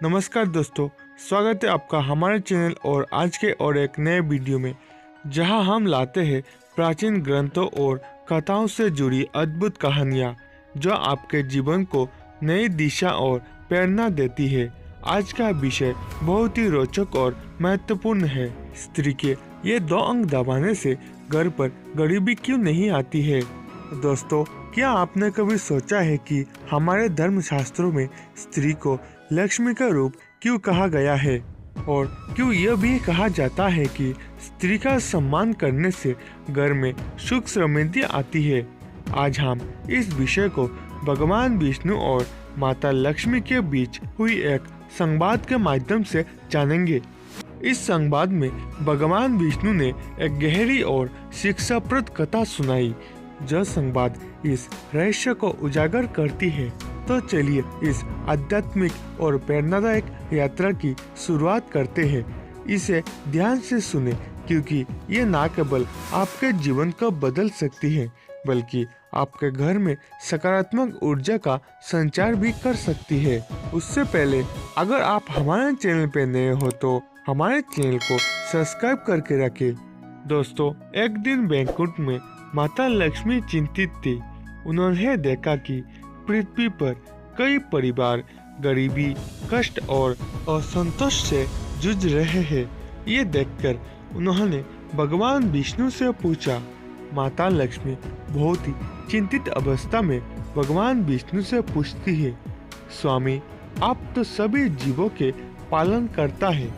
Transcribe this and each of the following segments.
नमस्कार दोस्तों, स्वागत है आपका हमारे चैनल और आज के और एक नए वीडियो में, जहां हम लाते हैं प्राचीन ग्रंथों और कथाओं से जुड़ी अद्भुत कहानियां जो आपके जीवन को नई दिशा और प्रेरणा देती है। आज का विषय बहुत ही रोचक और महत्वपूर्ण है। स्त्री के ये दो अंग दबाने से घर पर गरीबी क्यों नहीं आती है। दोस्तों, क्या आपने कभी सोचा है कि हमारे धर्म शास्त्रों में स्त्री को लक्ष्मी का रूप क्यों कहा गया है और क्यों यह भी कहा जाता है कि स्त्री का सम्मान करने से घर में सुख समृद्धि आती है। आज हम इस विषय को भगवान विष्णु और माता लक्ष्मी के बीच हुई एक संवाद के माध्यम से जानेंगे। इस संवाद में भगवान विष्णु ने एक गहरी और शिक्षाप्रद कथा सुनाई, जो संवाद इस रहस्य को उजागर करती है। तो चलिए इस आध्यात्मिक और प्रेरणादायक यात्रा की शुरुआत करते हैं। इसे ध्यान से सुने, क्योंकि ये न केवल आपके जीवन को बदल सकती है, बल्कि आपके घर में सकारात्मक ऊर्जा का संचार भी कर सकती है। उससे पहले अगर आप हमारे चैनल पे नए हो तो हमारे चैनल को सब्सक्राइब करके रखें। दोस्तों, एक दिन बैंकुट में माता लक्ष्मी चिंतित थी। उन्होंने देखा कि पृथ्वी पर कई परिवार गरीबी, कष्ट और असंतोष से जूझ रहे हैं। ये देखकर उन्होंने भगवान विष्णु से पूछा। माता लक्ष्मी बहुत ही चिंतित अवस्था में भगवान विष्णु से पूछती है, स्वामी, आप तो सभी जीवों के पालन करता है,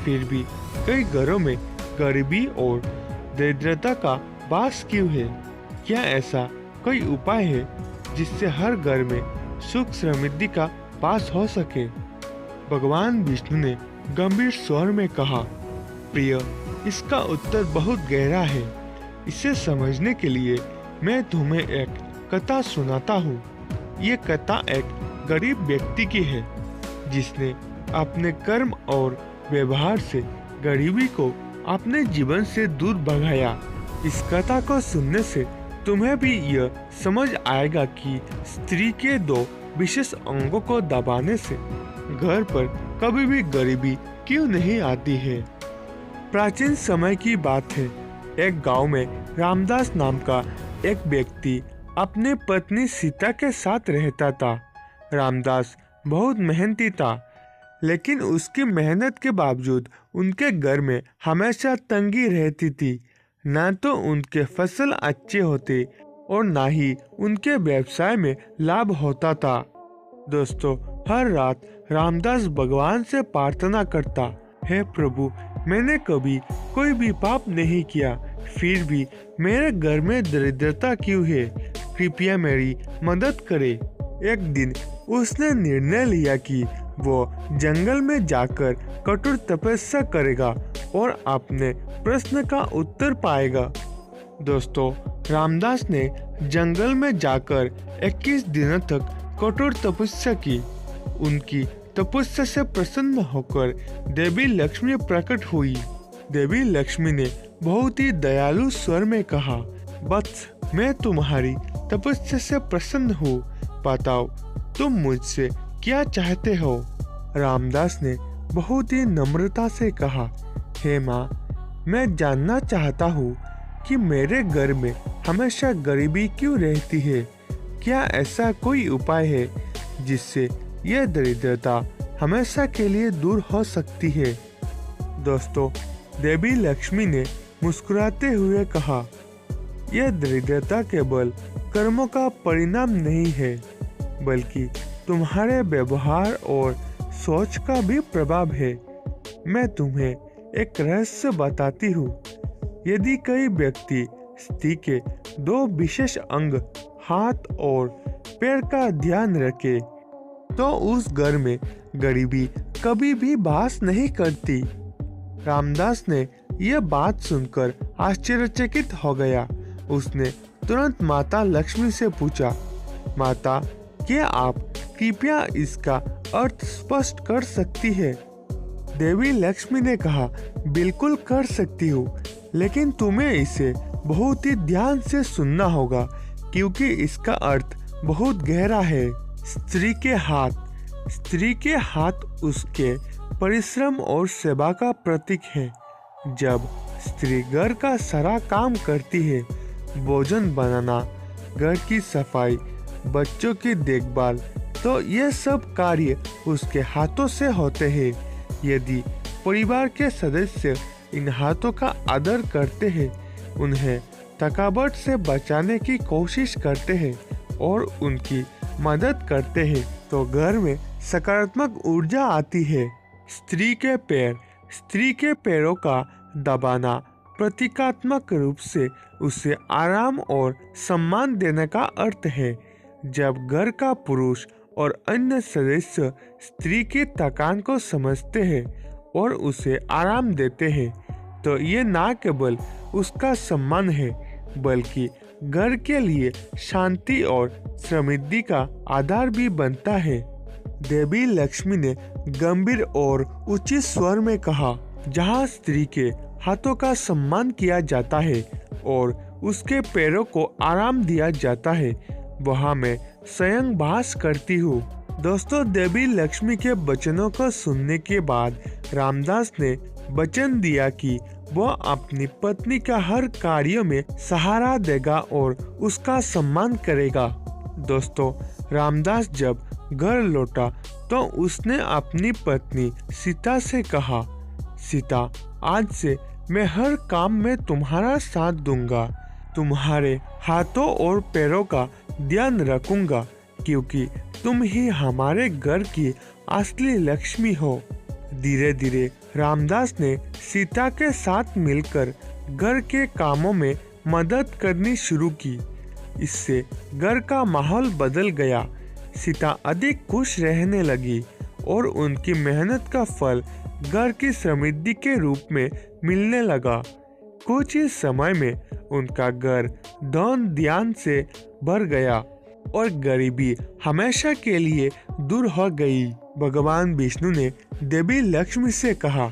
फिर भी कई घरों में गरीबी और दरिद्रता का वास क्यों है? क्या ऐसा कोई उपाय है जिससे हर घर में सुख समृद्धि का वास हो सके? भगवान विष्णु ने गंभीर स्वर में कहा, प्रिय, इसका उत्तर बहुत गहरा है। इसे समझने के लिए मैं तुम्हें एक कथा सुनाता हूँ। ये कथा एक गरीब व्यक्ति की है, जिसने अपने कर्म और व्यवहार से गरीबी को अपने जीवन से दूर भगाया। इस कथा को सुनने से तुम्हें भी यह समझ आएगा कि स्त्री के दो विशेष अंगों को दबाने से घर पर कभी भी गरीबी क्यों नहीं आती है। प्राचीन समय की बात है। एक गांव में रामदास नाम का एक व्यक्ति अपने पत्नी सीता के साथ रहता था। रामदास बहुत मेहनती था, लेकिन उसकी मेहनत के बावजूद उनके घर में हमेशा तंगी रहती थी। न तो उनके फसल अच्छे होते और न ही उनके व्यवसाय में लाभ होता था। दोस्तों, हर रात रामदास भगवान से प्रार्थना करता, हे प्रभु, मैंने कभी कोई भी पाप नहीं किया, फिर भी मेरे घर में दरिद्रता क्यों है? कृपया मेरी मदद करे। एक दिन उसने निर्णय लिया कि वो जंगल में जाकर कठोर तपस्या करेगा और अपने प्रश्न का उत्तर पाएगा। दोस्तों, रामदास ने जंगल में जाकर 21 दिनों तक कठोर तपस्या की। उनकी तपस्या से प्रसन्न होकर देवी लक्ष्मी प्रकट हुई। देवी लक्ष्मी ने बहुत ही दयालु स्वर में कहा, वत्स, मैं तुम्हारी तपस्या से प्रसन्न हूँ, बताओ तुम मुझसे क्या चाहते हो? रामदास ने बहुत ही नम्रता से कहा, हे माँ, मैं जानना चाहता हूँ कि मेरे घर में हमेशा गरीबी क्यों रहती है। क्या ऐसा कोई उपाय है जिससे यह दरिद्रता हमेशा के लिए दूर हो सकती है? दोस्तों, देवी लक्ष्मी ने मुस्कुराते हुए कहा, यह दरिद्रता केवल कर्मों का परिणाम नहीं है, बल्कि तुम्हारे व्यवहार और सोच का भी प्रभाव है। मैं तुम्हें एक रहस्य बताती हूँ। यदि कोई व्यक्ति स्त्री के दो विशेष अंग, हाथ और पैर का ध्यान रखे, तो उस घर में गरीबी कभी भी वास नहीं करती। रामदास ने यह बात सुनकर आश्चर्यचकित हो गया। उसने तुरंत माता लक्ष्मी से पूछा, माता, क्या आप कृपया इसका अर्थ स्पष्ट कर सकती है? देवी लक्ष्मी ने कहा, बिल्कुल कर सकती हूँ, लेकिन तुम्हें इसे बहुत ही ध्यान से सुनना होगा, क्योंकि इसका अर्थ बहुत गहरा है। स्त्री के हाथ स्त्री के हाथ उसके परिश्रम और सेवा का प्रतीक है। जब स्त्री घर का सारा काम करती है, भोजन बनाना, घर की सफाई, बच्चों की देखभाल, तो ये सब कार्य उसके हाथों से होते हैं। यदि परिवार के सदस्य इन हाथों का आदर करते हैं, उन्हें थकावट से बचाने की कोशिश करते हैं और उनकी मदद करते हैं, तो घर में सकारात्मक ऊर्जा आती है। स्त्री के पैरों का दबाना प्रतीकात्मक रूप से उसे आराम और सम्मान देने का अर्थ है। जब घर का पुरुष और अन्य सदस्य स्त्री की थकान को समझते हैं और उसे आराम देते हैं, तो ये न केवल उसका सम्मान है, बल्कि घर के लिए शांति और समृद्धि का आधार भी बनता है। देवी लक्ष्मी ने गंभीर और उच्च स्वर में कहा, जहाँ स्त्री के हाथों का सम्मान किया जाता है और उसके पैरों को आराम दिया जाता है, वहाँ मैं स्वयं वास करती हूँ। दोस्तों, देवी लक्ष्मी के वचनों को सुनने के बाद रामदास ने वचन दिया कि वह अपनी पत्नी का हर कार्य में सहारा देगा और उसका सम्मान करेगा। दोस्तों, रामदास जब घर लौटा तो उसने अपनी पत्नी सीता से कहा, सीता, आज से मैं हर काम में तुम्हारा साथ दूंगा, तुम्हारे हाथों और पैरों का ध्यान रखूंगा, क्योंकि तुम ही हमारे घर की असली लक्ष्मी हो। धीरे धीरे रामदास ने सीता के साथ मिलकर घर के कामों में मदद करनी शुरू की। इससे घर का माहौल बदल गया। सीता अधिक खुश रहने लगी और उनकी मेहनत का फल घर की समृद्धि के रूप में मिलने लगा। कुछ ही समय में उनका घर धन धान्य से भर गया और गरीबी हमेशा के लिए दूर हो गई। भगवान विष्णु ने देवी लक्ष्मी से कहा,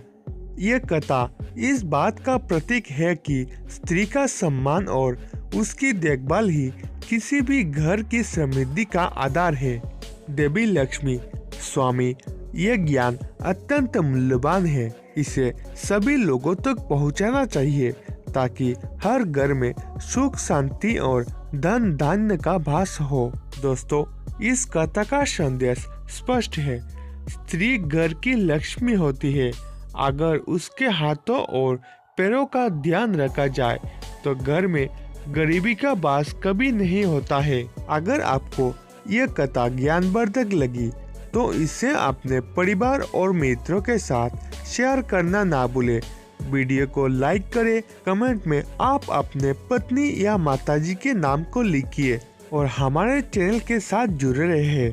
यह कथा इस बात का प्रतीक है कि स्त्री का सम्मान और उसकी देखभाल ही किसी भी घर की समृद्धि का आधार है। देवी लक्ष्मी, स्वामी, यह ज्ञान अत्यंत मूल्यवान है। इसे सभी लोगों तक पहुंचाना चाहिए ताकि हर घर में सुख, शांति और धन धान्य का वास हो। दोस्तों, इस कथा का संदेश स्पष्ट है। स्त्री घर की लक्ष्मी होती है। अगर उसके हाथों और पैरों का ध्यान रखा जाए तो घर में गरीबी का वास कभी नहीं होता है। अगर आपको यह कथा ज्ञानवर्धक लगी तो इसे अपने परिवार और मित्रों के साथ शेयर करना ना भूलें। वीडियो को लाइक करें, कमेंट में आप अपने पत्नी या माताजी के नाम को लिखिए और हमारे चैनल के साथ जुड़े रहे,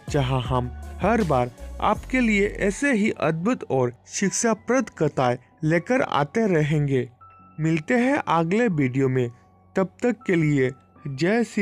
जहां हम हर बार आपके लिए ऐसे ही अद्भुत और शिक्षाप्रद कथाएं लेकर आते रहेंगे। मिलते हैं अगले वीडियो में। तब तक के लिए जय श्री